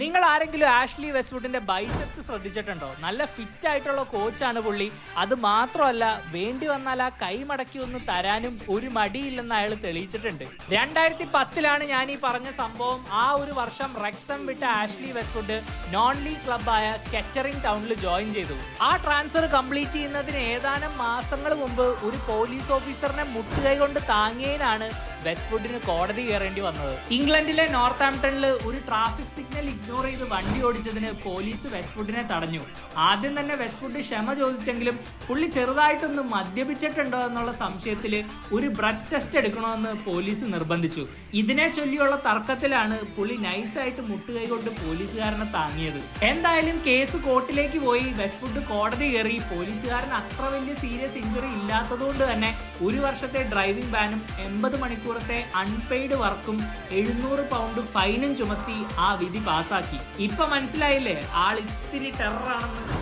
നിങ്ങൾ ആരെങ്കിലും Ashley വെസ്റ്റ്വുഡിന്റെ biceps ശ്രദ്ധിച്ചിട്ടുണ്ടോ? നല്ല ഫിറ്റ് ആയിട്ടുള്ള കോച്ചാണ് പുള്ളി. അത് മാത്രമല്ല, വേണ്ടി വന്നാൽ ആ കൈ മടക്കി ഒന്ന് തരാനും ഒരു മടിയില്ലെന്ന് അയാൾ തെളിയിച്ചിട്ടുണ്ട്. 2010 ഞാൻ ഈ പറഞ്ഞ സംഭവം. ആ ഒരു വർഷം റെക്സം വിട്ട ആഷ്ലി വെസ്റ്റ്വുഡ് നോൺ ലീഗ് ക്ലബായ കെറ്ററിംഗ് ടൗണിൽ ജോയിൻ ചെയ്തു. ആ ട്രാൻസ്ഫർ കംപ്ലീറ്റ് ചെയ്യുന്നതിന് ഏതാനും മാസങ്ങൾ മുമ്പ് ഒരു പോലീസ് ഓഫീസറിനെ മുട്ടുകൈ കൊണ്ട് താങ്ങിയതിനാണ് വെസ്റ്റ്വുഡിന് കോടതി കയറേണ്ടി വന്നത്. ഇംഗ്ലണ്ടിലെ നോർത്താംപ്ടണിൽ ഒരു ട്രാഫിക് സിഗ്നൽ ഇഗ്നോർ ചെയ്ത് വണ്ടി ഓടിച്ചതിന് പോലീസ് വെസ്റ്റ്വുഡിനെ തടഞ്ഞു. ആദ്യം തന്നെ വെസ്റ്റ്വുഡ് ക്ഷമ ചോദിച്ചെങ്കിലും പുള്ളി ചെറുതായിട്ടൊന്ന് മദ്യപിച്ചിട്ടുണ്ടോ എന്നുള്ള സംശയത്തിൽ ഒരു ബ്ലഡ് ടെസ്റ്റ് എടുക്കണമെന്ന് പോലീസ് നിർബന്ധിച്ചു. ഇതിനെ ചൊല്ലിയുള്ള തർക്കത്തിലാണ് പുള്ളി നൈസായിട്ട് മുട്ടുകൈ കൊണ്ട് പോലീസുകാരനെ താങ്ങിയത്. എന്തായാലും കേസ് കോർട്ടിലേക്ക് പോയി. വെസ്റ്റ്വുഡ് കോടതി കയറി. പോലീസുകാരൻ അത്ര വലിയ സീരിയസ് ഇഞ്ചുറി ഇല്ലാത്തതുകൊണ്ട് തന്നെ 1 വർഷത്തെ ഡ്രൈവിംഗ് ബാനും 80 മണിക്കൂറത്തെ അൺപെയ്ഡ് വർക്കും 700 പൗണ്ട് ഫൈനും ചുമത്തി ആ വിധി പാസാക്കി. ഇപ്പൊ മനസ്സിലായില്ലേ ആൾ ഇത്തിരി ടെററാണെന്ന്.